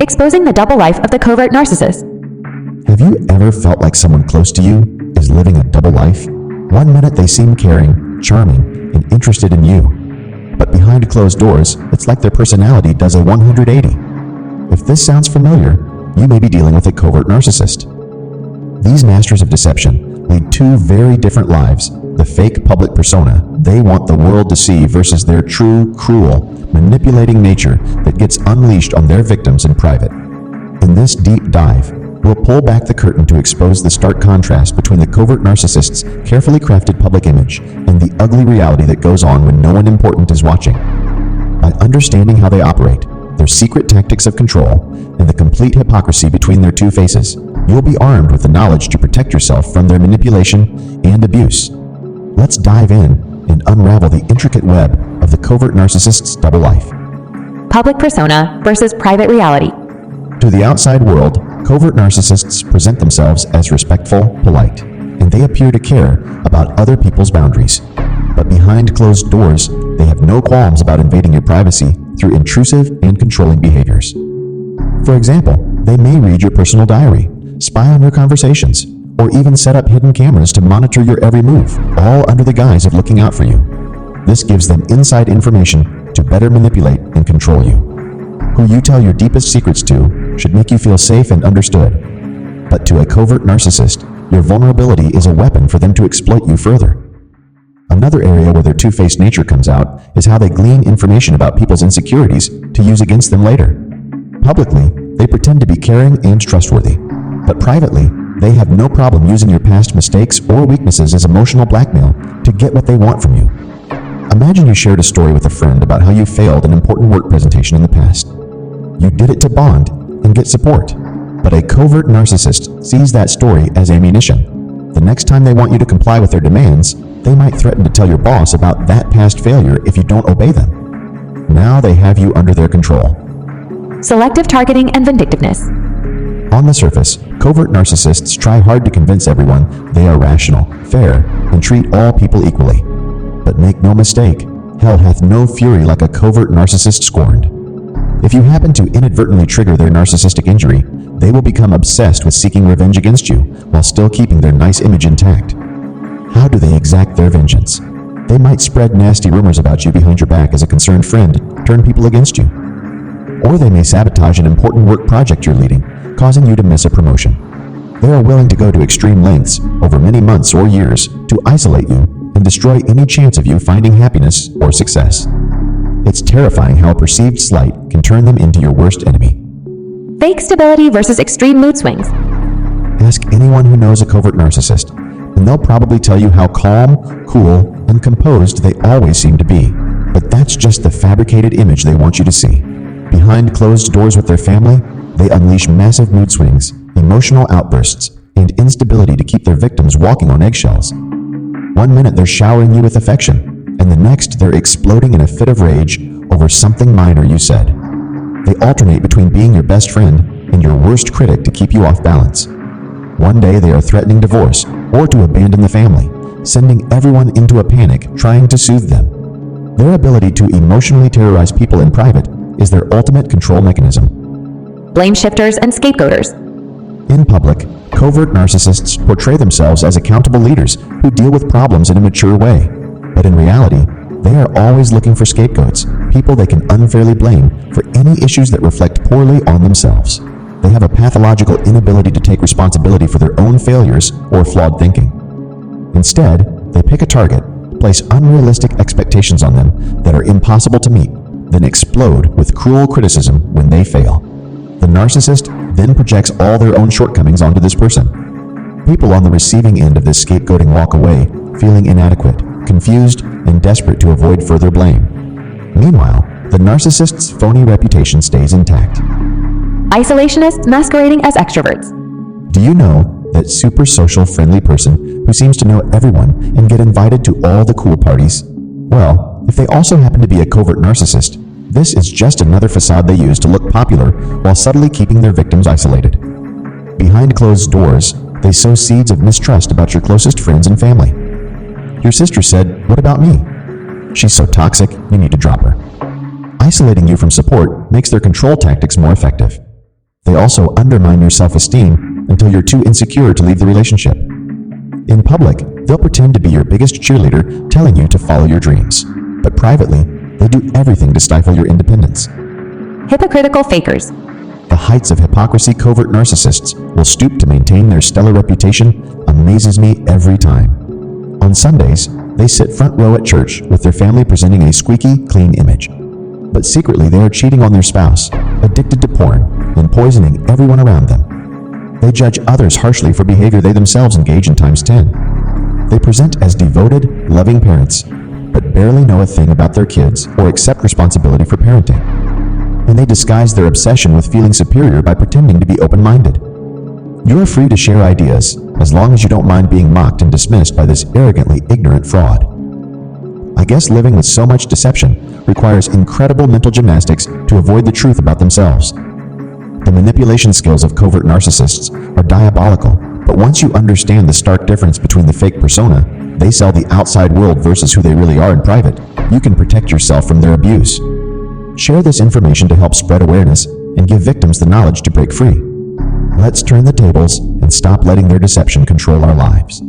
exposing the double life of the covert narcissist. Have you ever felt like someone close to you is living a double life? One minute they seem caring, charming, and interested in you, but behind closed doors, it's like their personality does a 180. If this sounds familiar, you may be dealing with a covert narcissist. These masters of deception lead two very different lives. The fake public persona they want the world to see versus their true, cruel, manipulating nature that gets unleashed on their victims in private. In this deep dive, we'll pull back the curtain to expose the stark contrast between the covert narcissist's carefully crafted public image and the ugly reality that goes on when no one important is watching. By understanding how they operate, their secret tactics of control, and the complete hypocrisy between their two faces, you'll be armed with the knowledge to protect yourself from their manipulation and abuse. Let's dive in and unravel the intricate web of the covert narcissist's double life. Public persona versus private reality. To the outside world, covert narcissists present themselves as respectful, polite, and they appear to care about other people's boundaries. But behind closed doors, they have no qualms about invading your privacy through intrusive and controlling behaviors. For example, they may read your personal diary, spy on your conversations, or even set up hidden cameras to monitor your every move, all under the guise of looking out for you. This gives them inside information to better manipulate and control you. Who you tell your deepest secrets to should make you feel safe and understood. But to a covert narcissist, your vulnerability is a weapon for them to exploit you further. Another area where their two-faced nature comes out is how they glean information about people's insecurities to use against them later. Publicly, they pretend to be caring and trustworthy, but privately, they have no problem using your past mistakes or weaknesses as emotional blackmail to get what they want from you. Imagine you shared a story with a friend about how you failed an important work presentation in the past. You did it to bond and get support, but a covert narcissist sees that story as ammunition. The next time they want you to comply with their demands, they might threaten to tell your boss about that past failure if you don't obey them. Now they have you under their control. Selective targeting and vindictiveness. On the surface, covert narcissists try hard to convince everyone they are rational, fair, and treat all people equally. But make no mistake, hell hath no fury like a covert narcissist scorned. If you happen to inadvertently trigger their narcissistic injury, they will become obsessed with seeking revenge against you while still keeping their nice image intact. How do they exact their vengeance? They might spread nasty rumors about you behind your back as a concerned friend, turn people against you. Or they may sabotage an important work project you're leading, causing you to miss a promotion. They are willing to go to extreme lengths over many months or years to isolate you and destroy any chance of you finding happiness or success. It's terrifying how a perceived slight can turn them into your worst enemy. Fake stability versus extreme mood swings. Ask anyone who knows a covert narcissist, and they'll probably tell you how calm, cool, and composed they always seem to be. But that's just the fabricated image they want you to see. Behind closed doors with their family, they unleash massive mood swings, emotional outbursts, and instability to keep their victims walking on eggshells. One minute they're showering you with affection, and the next they're exploding in a fit of rage over something minor you said. They alternate between being your best friend and your worst critic to keep you off balance. One day they are threatening divorce or to abandon the family, sending everyone into a panic trying to soothe them. Their ability to emotionally terrorize people in private is their ultimate control mechanism. Blame shifters and scapegoaters. In public, covert narcissists portray themselves as accountable leaders who deal with problems in a mature way. But in reality, they are always looking for scapegoats, people they can unfairly blame for any issues that reflect poorly on themselves. They have a pathological inability to take responsibility for their own failures or flawed thinking. Instead, they pick a target, place unrealistic expectations on them that are impossible to meet, then explode with cruel criticism when they fail. The narcissist then projects all their own shortcomings onto this person. People on the receiving end of this scapegoating walk away feeling inadequate, confused, and desperate to avoid further blame. Meanwhile, the narcissist's phony reputation stays intact. Isolationists masquerading as extroverts. Do you know that super social friendly person who seems to know everyone and get invited to all the cool parties? Well, if they also happen to be a covert narcissist, this is just another facade they use to look popular while subtly keeping their victims isolated. Behind closed doors, they sow seeds of mistrust about your closest friends and family. Your sister said, "What about me? She's so toxic, you need to drop her." Isolating you from support makes their control tactics more effective. They also undermine your self-esteem until you're too insecure to leave the relationship. In public, they'll pretend to be your biggest cheerleader, telling you to follow your dreams. But privately, they do everything to stifle your independence. Hypocritical Fakers. The heights of hypocrisy covert narcissists will stoop to maintain their stellar reputation amazes me every time. On Sundays, they sit front row at church with their family presenting a squeaky, clean image. But secretly they are cheating on their spouse, addicted to porn, and poisoning everyone around them. They judge others harshly for behavior they themselves engage in times 10. They present as devoted, loving parents, but barely know a thing about their kids or accept responsibility for parenting. And they disguise their obsession with feeling superior by pretending to be open-minded. You're free to share ideas, as long as you don't mind being mocked and dismissed by this arrogantly ignorant fraud. I guess living with so much deception requires incredible mental gymnastics to avoid the truth about themselves. The manipulation skills of covert narcissists are diabolical, but once you understand the stark difference between the fake persona they sell the outside world versus who they really are in private, you can protect yourself from their abuse. Share this information to help spread awareness and give victims the knowledge to break free. Let's turn the tables and stop letting their deception control our lives.